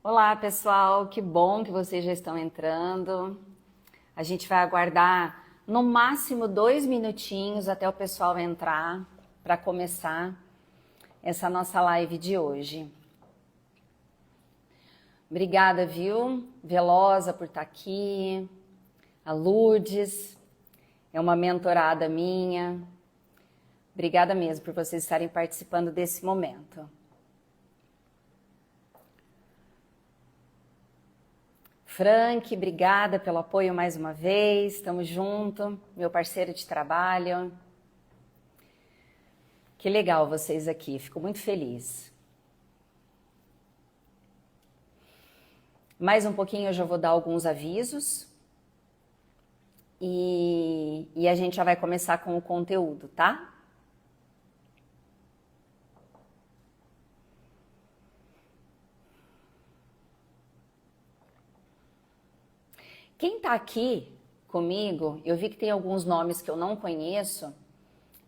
Olá, pessoal, que bom que vocês já estão entrando. A gente vai aguardar no máximo 2 minutinhos até o pessoal entrar para começar essa nossa live de hoje. Obrigada, viu? Velosa por estar aqui. A Lourdes é uma mentorada minha. Obrigada mesmo por vocês estarem participando desse momento. Frank, obrigada pelo apoio mais uma vez. Estamos juntos, meu parceiro de trabalho. Que legal vocês aqui, fico muito feliz. Mais um pouquinho eu já vou dar alguns avisos. E a gente já vai começar com o conteúdo, tá? Quem tá aqui comigo, eu vi que tem alguns nomes que eu não conheço.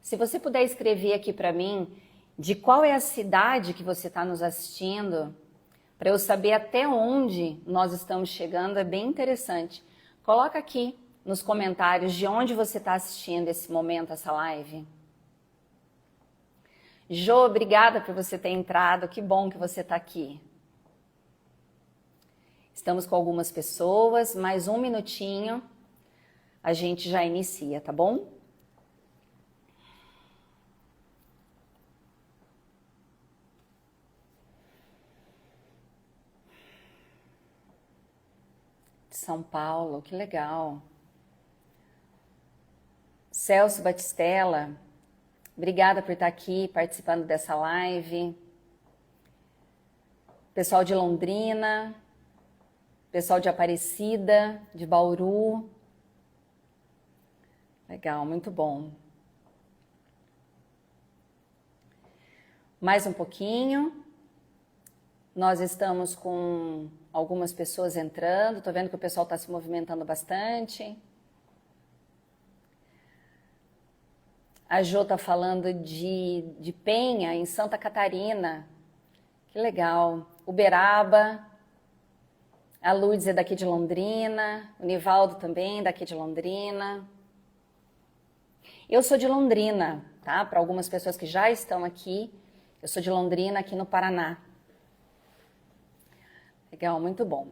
Se você puder escrever aqui para mim de qual é a cidade que você está nos assistindo, para eu saber até onde nós estamos chegando, é bem interessante. Coloca aqui nos comentários de onde você está assistindo esse momento, essa live. Jô, obrigada por você ter entrado, que bom que você está aqui. Estamos com algumas pessoas, mais um minutinho, a gente já inicia, tá bom? De São Paulo, que legal. Celso Batistella, obrigada por estar aqui participando dessa live. Pessoal de Londrina, pessoal de Aparecida, de Bauru. Legal, muito bom. Mais um pouquinho. Nós estamos com algumas pessoas entrando. Tô vendo que o pessoal está se movimentando bastante. A Jô está falando de Penha, em Santa Catarina. Que legal. Uberaba. A Lourdes é daqui de Londrina. O Nivaldo também daqui de Londrina. Eu sou de Londrina, tá? Para algumas pessoas que já estão aqui, eu sou de Londrina, aqui no Paraná. Legal, muito bom.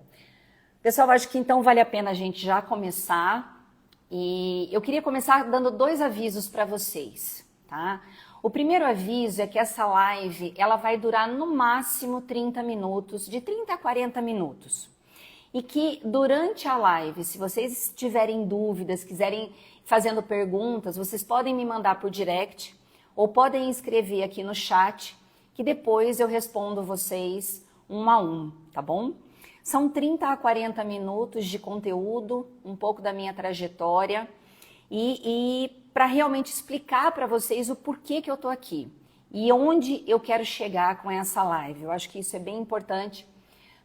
Pessoal, acho que então vale a pena a gente já começar. E eu queria começar dando 2 avisos para vocês, tá? O primeiro aviso é que essa live, ela vai durar no máximo 30 minutos, de 30 a 40 minutos. E que durante a live, se vocês tiverem dúvidas, quiserem fazendo perguntas, vocês podem me mandar por direct ou podem escrever aqui no chat, que depois eu respondo vocês um a um, tá bom? São 30 a 40 minutos de conteúdo, um pouco da minha trajetória e para realmente explicar para vocês o porquê que eu tô aqui e onde eu quero chegar com essa live. Eu acho que isso é bem importante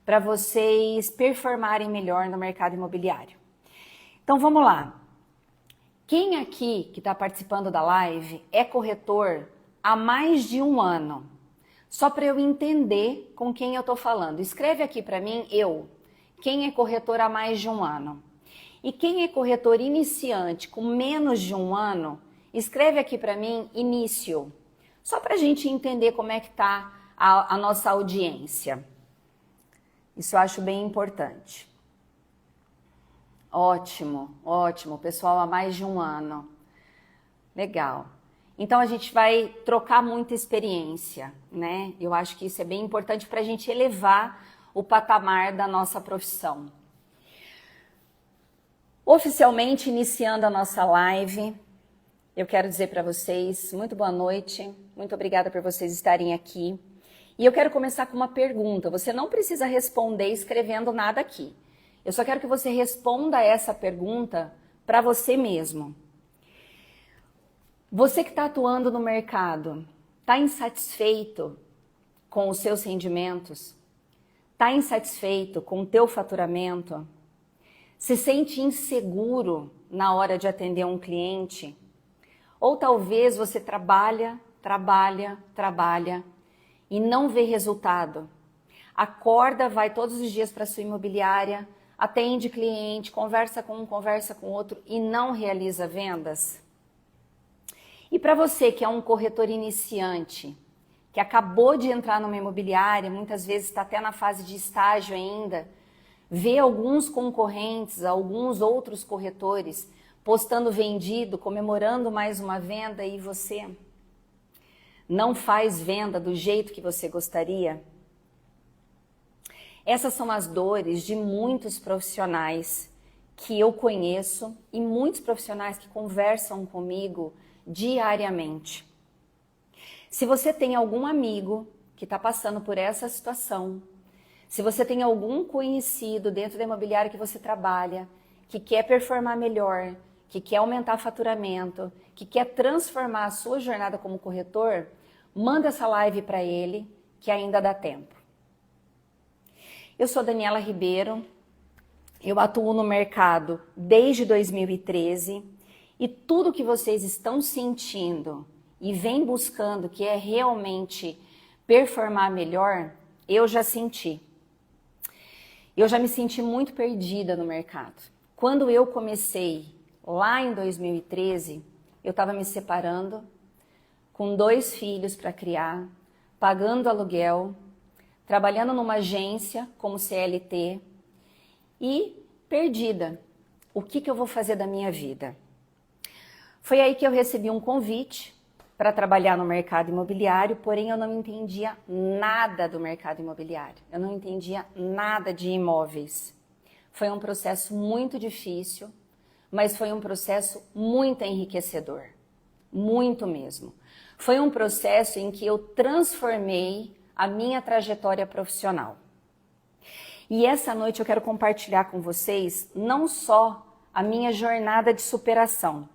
para vocês performarem melhor no mercado imobiliário. Então vamos lá. Quem aqui que está participando da live é corretor há mais de 1 ano? Só para eu entender com quem eu estou falando. Escreve aqui para mim, quem é corretor há mais de 1 ano? E quem é corretor iniciante com menos de 1 ano, escreve aqui para mim, início. Só para a gente entender como é que está a nossa audiência. Isso eu acho bem importante. Ótimo, ótimo. Pessoal há mais de 1 ano. Legal. Então a gente vai trocar muita experiência, né? Eu acho que isso é bem importante para a gente elevar o patamar da nossa profissão. Oficialmente iniciando a nossa live, eu quero dizer para vocês muito boa noite, muito obrigada por vocês estarem aqui. E eu quero começar com uma pergunta. Você não precisa responder escrevendo nada aqui. Eu só quero que você responda essa pergunta para você mesmo. Você que está atuando no mercado, está insatisfeito com os seus rendimentos? Está insatisfeito com o teu faturamento? Se sente inseguro na hora de atender um cliente? Ou talvez você trabalha e não vê resultado. acorda, vai todos os dias para sua imobiliária, atende cliente, conversa com um, conversa com outro e não realiza vendas? E para você que é um corretor iniciante, que acabou de entrar numa imobiliária, muitas vezes está até na fase de estágio ainda, vê alguns concorrentes, alguns outros corretores postando vendido, comemorando mais uma venda e você não faz venda do jeito que você gostaria? Essas são as dores de muitos profissionais que eu conheço e muitos profissionais que conversam comigo diariamente. Se você tem algum amigo que está passando por essa situação, se você tem algum conhecido dentro da imobiliária que você trabalha, que quer performar melhor, que quer aumentar faturamento, que quer transformar a sua jornada como corretor, manda essa live para ele, que ainda dá tempo. Eu sou Daniela Ribeiro, eu atuo no mercado desde 2013 e tudo que vocês estão sentindo e vem buscando, que é realmente performar melhor, eu já senti. Eu já me senti muito perdida no mercado. Quando eu comecei lá em 2013, eu estava me separando, com 2 filhos para criar, pagando aluguel, trabalhando numa agência como CLT e perdida. O que eu vou fazer da minha vida? Foi aí que eu recebi um convite para trabalhar no mercado imobiliário, porém eu não entendia nada do mercado imobiliário. Eu não entendia nada de imóveis. Foi um processo muito difícil, mas foi um processo muito enriquecedor. Muito mesmo. Foi um processo em que eu transformei a minha trajetória profissional. E essa noite eu quero compartilhar com vocês não só a minha jornada de superação,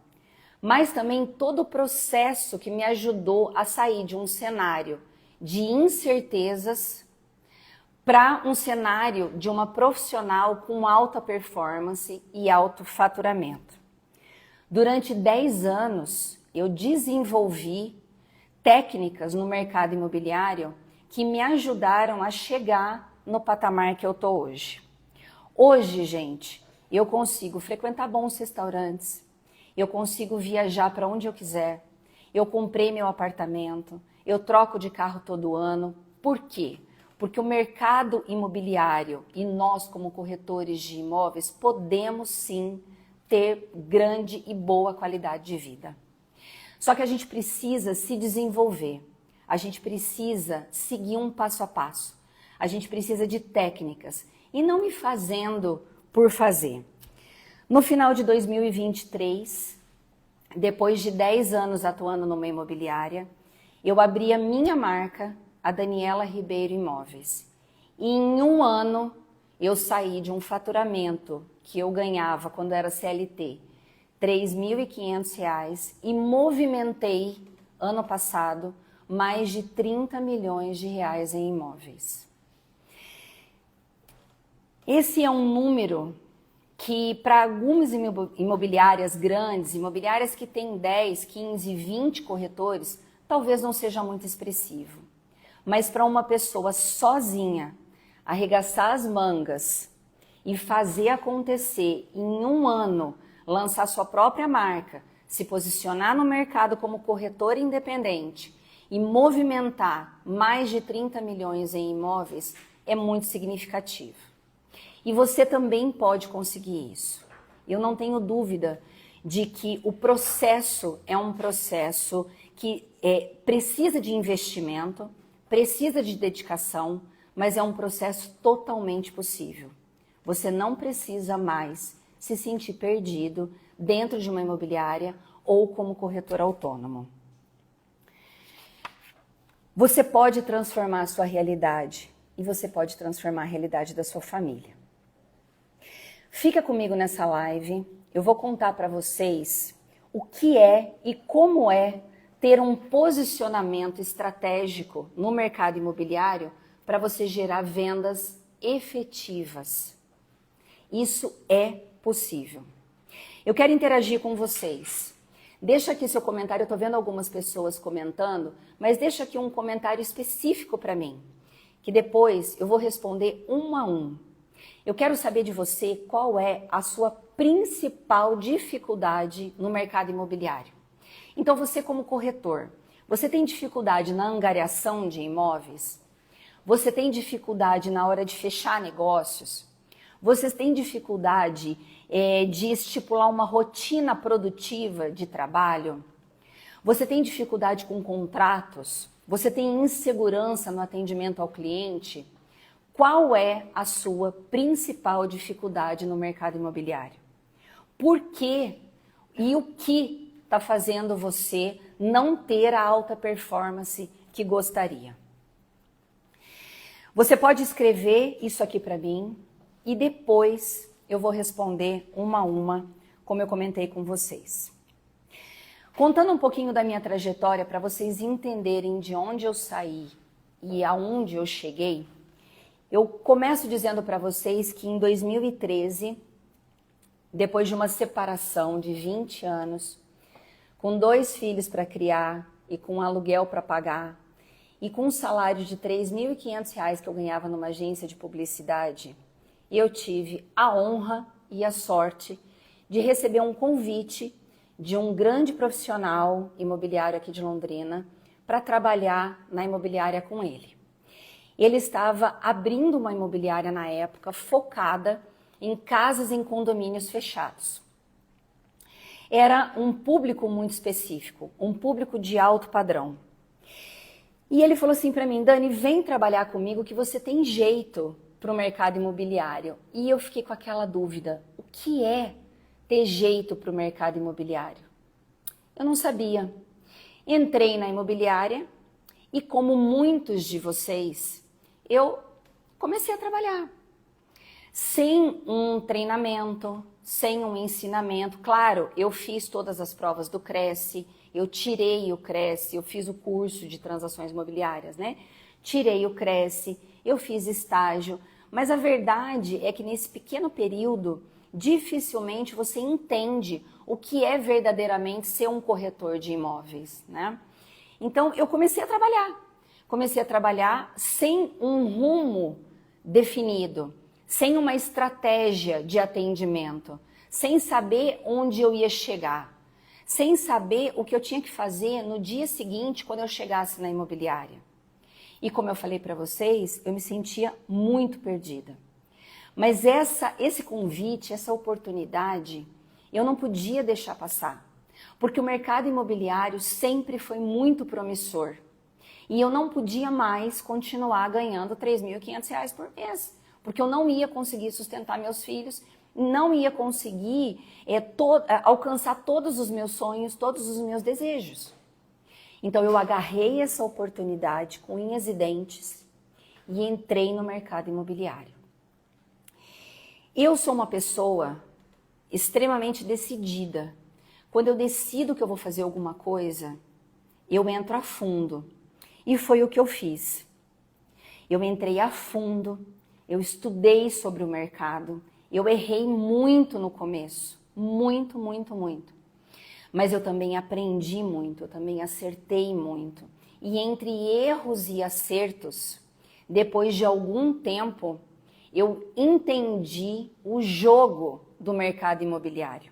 mas também todo o processo que me ajudou a sair de um cenário de incertezas para um cenário de uma profissional com alta performance e alto faturamento. Durante 10 anos, eu desenvolvi técnicas no mercado imobiliário que me ajudaram a chegar no patamar que eu tô hoje. Hoje, gente, eu consigo frequentar bons restaurantes, eu consigo viajar para onde eu quiser, eu comprei meu apartamento, eu troco de carro todo ano. Por quê? Porque o mercado imobiliário e nós, como corretores de imóveis, podemos sim ter grande e boa qualidade de vida. Só que a gente precisa se desenvolver, a gente precisa seguir um passo a passo, a gente precisa de técnicas e não ir fazendo por fazer. No final de 2023, depois de 10 anos atuando numa imobiliária, eu abri a minha marca, a Daniela Ribeiro Imóveis. E em um ano, eu saí de um faturamento que eu ganhava quando era CLT, R$ 3.500, e movimentei, ano passado, mais de 30 milhões de reais em imóveis. Esse é um número que para algumas imobiliárias grandes, imobiliárias que têm 10, 15, 20 corretores, talvez não seja muito expressivo. Mas para uma pessoa sozinha, arregaçar as mangas e fazer acontecer em um ano, lançar sua própria marca, se posicionar no mercado como corretor independente e movimentar mais de 30 milhões em imóveis, é muito significativo. E você também pode conseguir isso. Eu não tenho dúvida de que o processo é um processo que precisa de investimento, precisa de dedicação, mas é um processo totalmente possível. Você não precisa mais se sentir perdido dentro de uma imobiliária ou como corretor autônomo. Você pode transformar a sua realidade e você pode transformar a realidade da sua família. Fica comigo nessa live, eu vou contar para vocês o que é e como é ter um posicionamento estratégico no mercado imobiliário para você gerar vendas efetivas. Isso é possível. Eu quero interagir com vocês. Deixa aqui seu comentário, eu estou vendo algumas pessoas comentando, mas deixa aqui um comentário específico para mim. que depois eu vou responder um a um. Eu quero saber de você qual é a sua principal dificuldade no mercado imobiliário. Então você como corretor, você tem dificuldade na angariação de imóveis? Você tem dificuldade na hora de fechar negócios? Você tem dificuldade de estipular uma rotina produtiva de trabalho? Você tem dificuldade com contratos? Você tem insegurança no atendimento ao cliente? Qual é a sua principal dificuldade no mercado imobiliário? Por quê e o que está fazendo você não ter a alta performance que gostaria? Você pode escrever isso aqui para mim e depois eu vou responder uma a uma, como eu comentei com vocês. Contando um pouquinho da minha trajetória para vocês entenderem de onde eu saí e aonde eu cheguei, eu começo dizendo para vocês que em 2013, depois de uma separação de 20 anos, com 2 filhos para criar e com um aluguel para pagar, e com um salário de R$ 3.500 que eu ganhava numa agência de publicidade, eu tive a honra e a sorte de receber um convite de um grande profissional imobiliário aqui de Londrina para trabalhar na imobiliária com ele. Ele estava abrindo uma imobiliária na época focada em casas em condomínios fechados. Era um público muito específico, um público de alto padrão. E ele falou assim para mim: Dani, vem trabalhar comigo que você tem jeito para o mercado imobiliário. E eu fiquei com aquela dúvida, o que é ter jeito para o mercado imobiliário? Eu não sabia. Entrei na imobiliária e, como muitos de vocês, eu comecei a trabalhar. Sem um treinamento, sem um ensinamento. Claro, eu fiz todas as provas do Cresce, eu tirei o Cresce, eu fiz o curso de transações imobiliárias, né? Tirei o Cresce, eu fiz estágio, mas a verdade é que nesse pequeno período, dificilmente você entende o que é verdadeiramente ser um corretor de imóveis, né? Então eu comecei a trabalhar sem um rumo definido, sem uma estratégia de atendimento, sem saber onde eu ia chegar, sem saber o que eu tinha que fazer no dia seguinte quando eu chegasse na imobiliária. E como eu falei para vocês, eu me sentia muito perdida. Mas esse convite, essa oportunidade, eu não podia deixar passar, porque o mercado imobiliário sempre foi muito promissor. E eu não podia mais continuar ganhando R$ 3.500 por mês, porque eu não ia conseguir sustentar meus filhos, não ia conseguir alcançar todos os meus sonhos, todos os meus desejos. Então eu agarrei essa oportunidade com unhas e dentes e entrei no mercado imobiliário. Eu sou uma pessoa extremamente decidida. Quando eu decido que eu vou fazer alguma coisa, eu entro a fundo. E foi o que eu fiz. Eu entrei a fundo, eu estudei sobre o mercado, eu errei muito no começo, muito. Mas eu também aprendi muito, eu também acertei muito. E entre erros e acertos, depois de algum tempo, eu entendi o jogo do mercado imobiliário.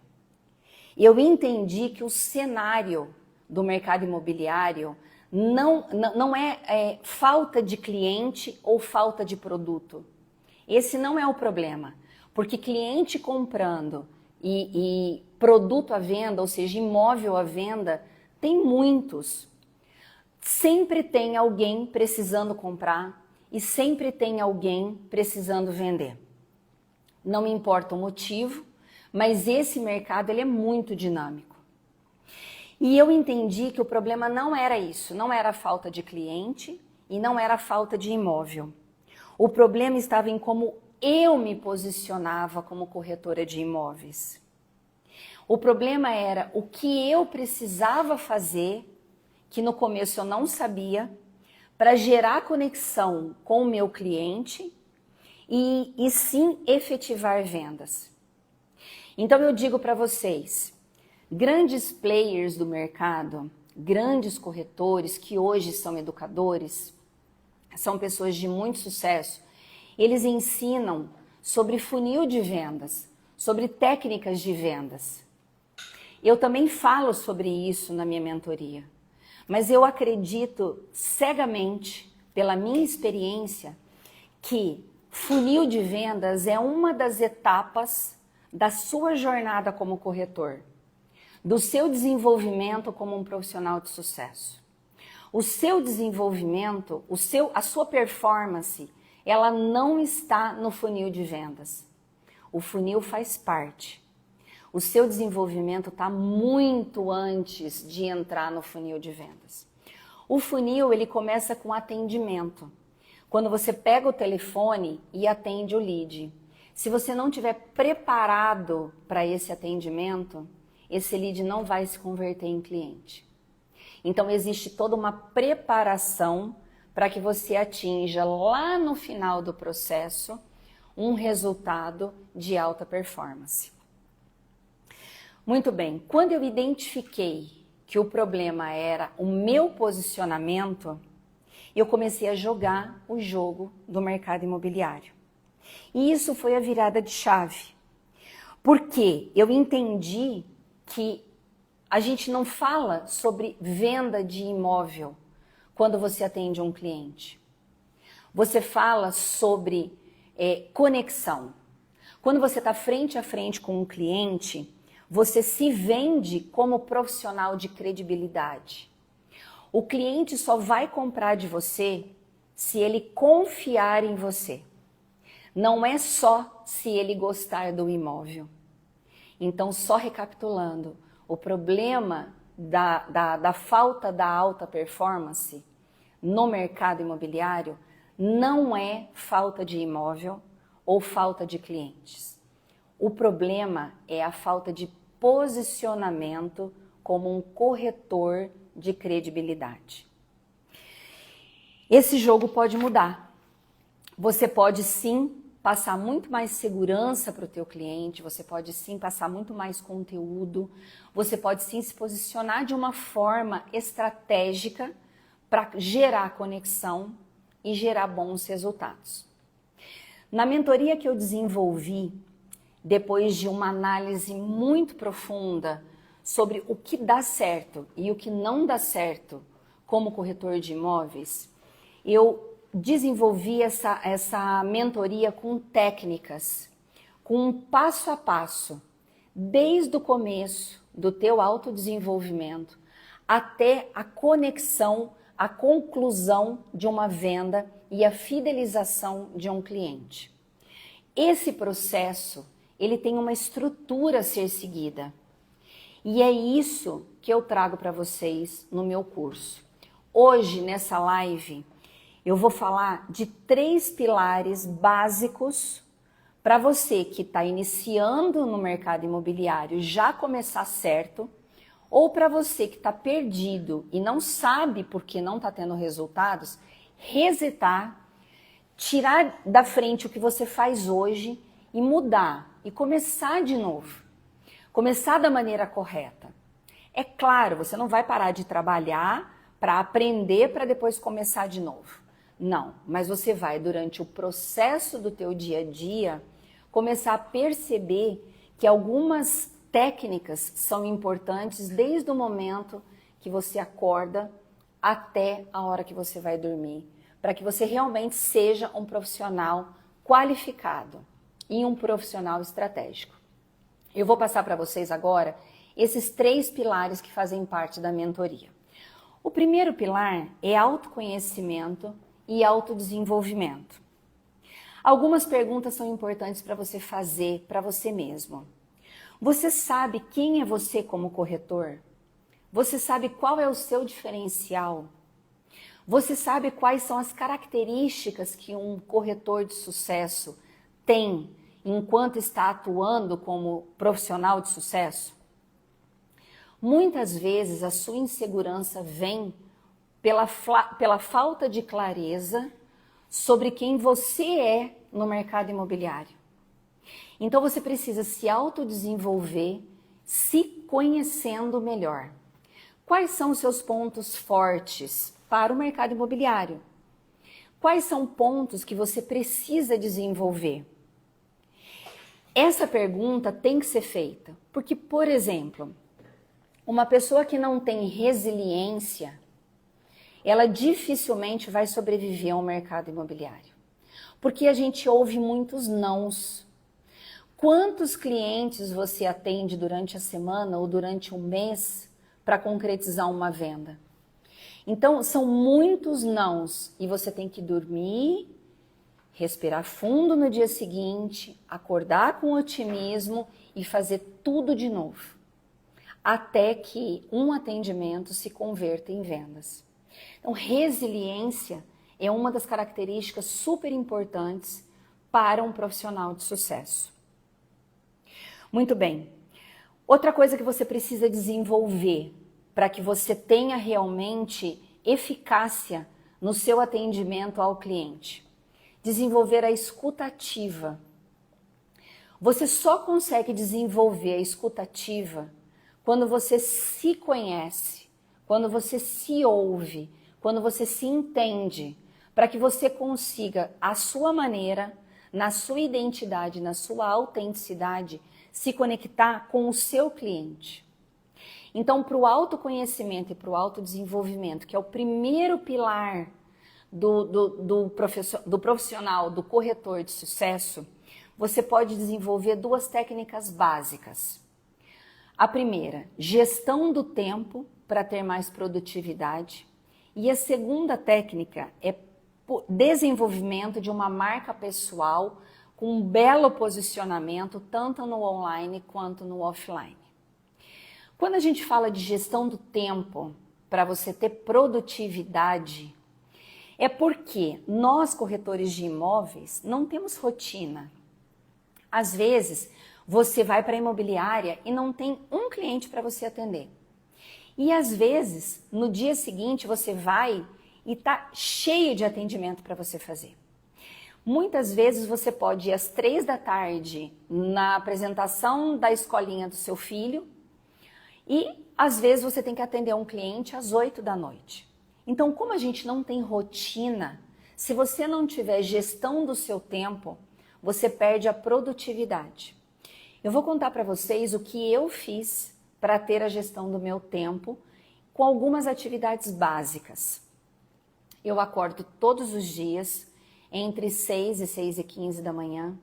Eu entendi que o cenário do mercado imobiliário não é falta de cliente ou falta de produto. Esse não é o problema, porque cliente comprando e produto à venda, ou seja, imóvel à venda, tem muitos. Sempre tem alguém precisando comprar e sempre tem alguém precisando vender. Não me importa o motivo, mas esse mercado ele é muito dinâmico. E eu entendi que o problema não era isso, não era a falta de cliente e não era a falta de imóvel. O problema estava em como eu me posicionava como corretora de imóveis. O problema era o que eu precisava fazer, que no começo eu não sabia, para gerar conexão com o meu cliente e sim efetivar vendas. Então eu digo para vocês, grandes players do mercado, grandes corretores que hoje são educadores, são pessoas de muito sucesso, eles ensinam sobre funil de vendas, sobre técnicas de vendas. Eu também falo sobre isso na minha mentoria, mas eu acredito cegamente, pela minha experiência, que funil de vendas é uma das etapas da sua jornada como corretor, do seu desenvolvimento como um profissional de sucesso. O seu desenvolvimento, a sua performance, ela não está no funil de vendas. O funil faz parte. O seu desenvolvimento está muito antes de entrar no funil de vendas. O funil, ele começa com atendimento. Quando você pega o telefone e atende o lead. Se você não estiver preparado para esse atendimento, esse lead não vai se converter em cliente. Então, existe toda uma preparação para que você atinja lá no final do processo um resultado de alta performance. Muito bem, quando eu identifiquei que o problema era o meu posicionamento, eu comecei a jogar o jogo do mercado imobiliário. E isso foi a virada de chave, porque eu entendi que a gente não fala sobre venda de imóvel quando você atende um cliente. Você fala sobre conexão. Quando você está frente a frente com um cliente, você se vende como profissional de credibilidade. O cliente só vai comprar de você se ele confiar em você. Não é só se ele gostar do imóvel. Então, só recapitulando, o problema da falta da alta performance no mercado imobiliário não é falta de imóvel ou falta de clientes. O problema é a falta de posicionamento como um corretor de credibilidade. Esse jogo pode mudar. Você pode sim passar muito mais segurança para o teu cliente, você pode sim passar muito mais conteúdo, você pode sim se posicionar de uma forma estratégica para gerar conexão e gerar bons resultados. Na mentoria que eu desenvolvi, depois de uma análise muito profunda sobre o que dá certo e o que não dá certo como corretor de imóveis, eu desenvolvi essa mentoria com técnicas, com um passo a passo, desde o começo do teu autodesenvolvimento até a conexão, a conclusão de uma venda e a fidelização de um cliente. Esse processo, ele tem uma estrutura a ser seguida. E é isso que eu trago para vocês no meu curso. Hoje, nessa live, eu vou falar de 3 pilares básicos para você que está iniciando no mercado imobiliário já começar certo, ou para você que está perdido e não sabe por que não está tendo resultados, resetar, tirar da frente o que você faz hoje e mudar e começar de novo. Começar da maneira correta. É claro, você não vai parar de trabalhar para aprender para depois começar de novo. Não, mas você vai, durante o processo do teu dia a dia, começar a perceber que algumas técnicas são importantes desde o momento que você acorda até a hora que você vai dormir, para que você realmente seja um profissional qualificado e um profissional estratégico. Eu vou passar para vocês agora esses 3 pilares que fazem parte da mentoria. O primeiro pilar é autoconhecimento e autodesenvolvimento. Algumas perguntas são importantes para você fazer para você mesmo. Você sabe quem é você como corretor? Você sabe qual é o seu diferencial? Você sabe quais são as características que um corretor de sucesso tem enquanto está atuando como profissional de sucesso? Muitas vezes a sua insegurança vem pela falta de clareza sobre quem você é no mercado imobiliário. Então você precisa se autodesenvolver, se conhecendo melhor. Quais são os seus pontos fortes para o mercado imobiliário? Quais são pontos que você precisa desenvolver? Essa pergunta tem que ser feita, porque, por exemplo, uma pessoa que não tem resiliência, ela dificilmente vai sobreviver ao mercado imobiliário. Porque a gente ouve muitos nãos. Quantos clientes você atende durante a semana ou durante um mês para concretizar uma venda? Então, são muitos nãos e você tem que dormir, respirar fundo no dia seguinte, acordar com otimismo e fazer tudo de novo, até que um atendimento se converta em vendas. Então, resiliência é uma das características super importantes para um profissional de sucesso. Muito bem. Outra coisa que você precisa desenvolver para que você tenha realmente eficácia no seu atendimento ao cliente. Desenvolver a escuta ativa. Você só consegue desenvolver a escuta ativa quando você se conhece, quando você se ouve, quando você se entende, para que você consiga, à sua maneira, na sua identidade, na sua autenticidade, se conectar com o seu cliente. Então, para o autoconhecimento e para o autodesenvolvimento, que é o primeiro pilar do profissional, do corretor de sucesso, você pode desenvolver duas técnicas básicas. A primeira, gestão do tempo para ter mais produtividade. E a segunda técnica é desenvolvimento de uma marca pessoal com um belo posicionamento, tanto no online quanto no offline. Quando a gente fala de gestão do tempo para você ter produtividade, é porque nós, corretores de imóveis, não temos rotina. Às vezes, você vai para a imobiliária e não tem um cliente para você atender. E às vezes, no dia seguinte, você vai e está cheio de atendimento para você fazer. Muitas vezes você pode ir às 3 da tarde na apresentação da escolinha do seu filho e às vezes você tem que atender um cliente às 8 da noite. Então, como a gente não tem rotina, se você não tiver gestão do seu tempo, você perde a produtividade. Eu vou contar para vocês o que eu fiz para ter a gestão do meu tempo com algumas atividades básicas. Eu acordo todos os dias entre 6 e 6h15 da manhã,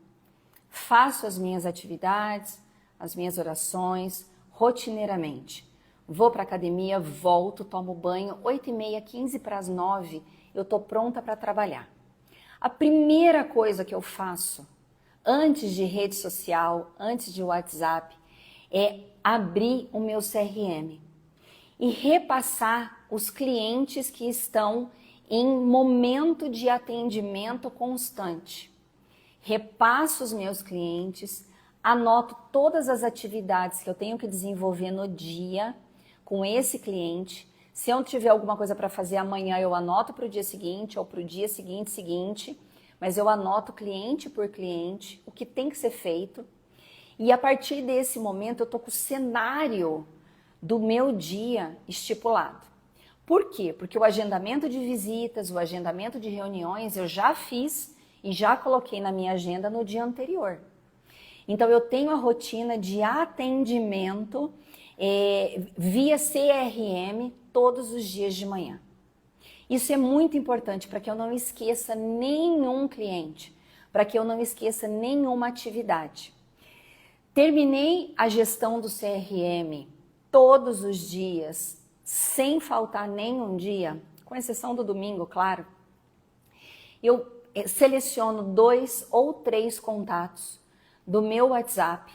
faço as minhas atividades, as minhas orações, rotineiramente. Vou para a academia, volto, tomo banho, 8h30, 15 para as 9, eu estou pronta para trabalhar. A primeira coisa que eu faço, antes de rede social, antes de WhatsApp, é abrir o meu CRM e repassar os clientes que estão em momento de atendimento constante. Repasso os meus clientes, anoto todas as atividades que eu tenho que desenvolver no dia com esse cliente. Se eu tiver alguma coisa para fazer amanhã, eu anoto para o dia seguinte ou para o dia seguinte, mas eu anoto cliente por cliente o que tem que ser feito. E a partir desse momento eu estou com o cenário do meu dia estipulado. Por quê? Porque o agendamento de visitas, o agendamento de reuniões eu já fiz e já coloquei na minha agenda no dia anterior. Então eu tenho a rotina de atendimento via CRM todos os dias de manhã. Isso é muito importante para que eu não esqueça nenhum cliente, para que eu não esqueça nenhuma atividade. Terminei a gestão do CRM todos os dias, sem faltar nenhum dia, com exceção do domingo, claro. Eu seleciono 2 ou 3 contatos do meu WhatsApp,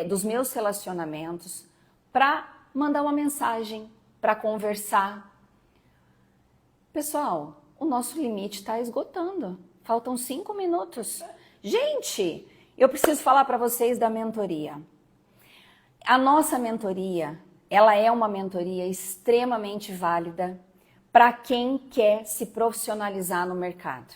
dos meus relacionamentos, para mandar uma mensagem, para conversar. Pessoal, o nosso limite está esgotando. Faltam 5 minutos. Gente, eu preciso falar para vocês da mentoria. A nossa mentoria, ela é uma mentoria extremamente válida para quem quer se profissionalizar no mercado.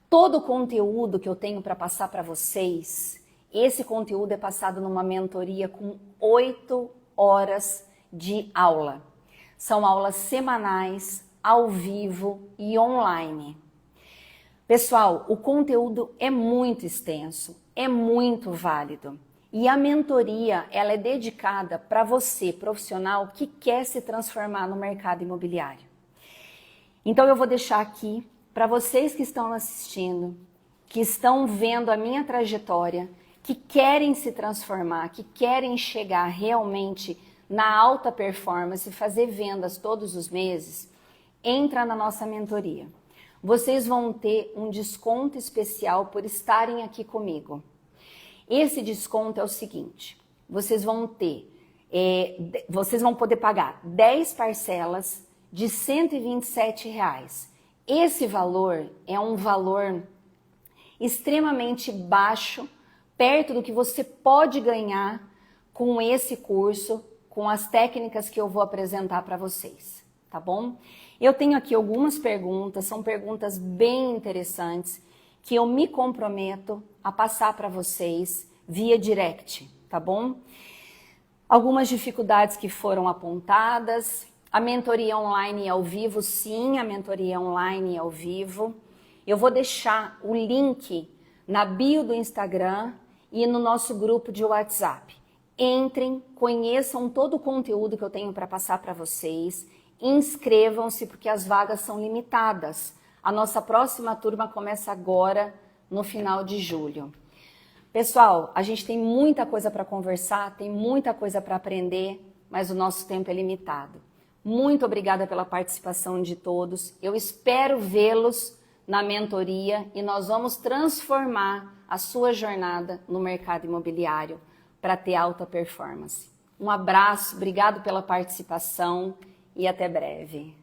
Todo o conteúdo que eu tenho para passar para vocês, esse conteúdo é passado numa mentoria com 8 horas de aula. São aulas semanais, ao vivo e online. Pessoal, o conteúdo é muito extenso, é muito válido. E a mentoria, ela é dedicada para você, profissional, que quer se transformar no mercado imobiliário. Então eu vou deixar aqui para vocês que estão assistindo, que estão vendo a minha trajetória, que querem se transformar, que querem chegar realmente na alta performance, fazer vendas todos os meses, entra na nossa mentoria. Vocês vão ter um desconto especial por estarem aqui comigo. Esse desconto é o seguinte, vocês vão poder pagar 10 parcelas de R$ 127. Esse valor é um valor extremamente baixo, perto do que você pode ganhar com esse curso, com as técnicas que eu vou apresentar para vocês, tá bom? Eu tenho aqui algumas perguntas, são perguntas bem interessantes, que eu me comprometo a passar para vocês via direct, tá bom? Algumas dificuldades que foram apontadas, a mentoria online e ao vivo, sim, a mentoria online e ao vivo. Eu vou deixar o link na bio do Instagram e no nosso grupo de WhatsApp. Entrem, conheçam todo o conteúdo que eu tenho para passar para vocês, inscrevam-se porque as vagas são limitadas. A nossa próxima turma começa agora, no final de julho. Pessoal, a gente tem muita coisa para conversar, tem muita coisa para aprender, mas o nosso tempo é limitado. Muito obrigada pela participação de todos. Eu espero vê-los na mentoria e nós vamos transformar a sua jornada no mercado imobiliário para ter alta performance. Um abraço, obrigado pela participação e até breve.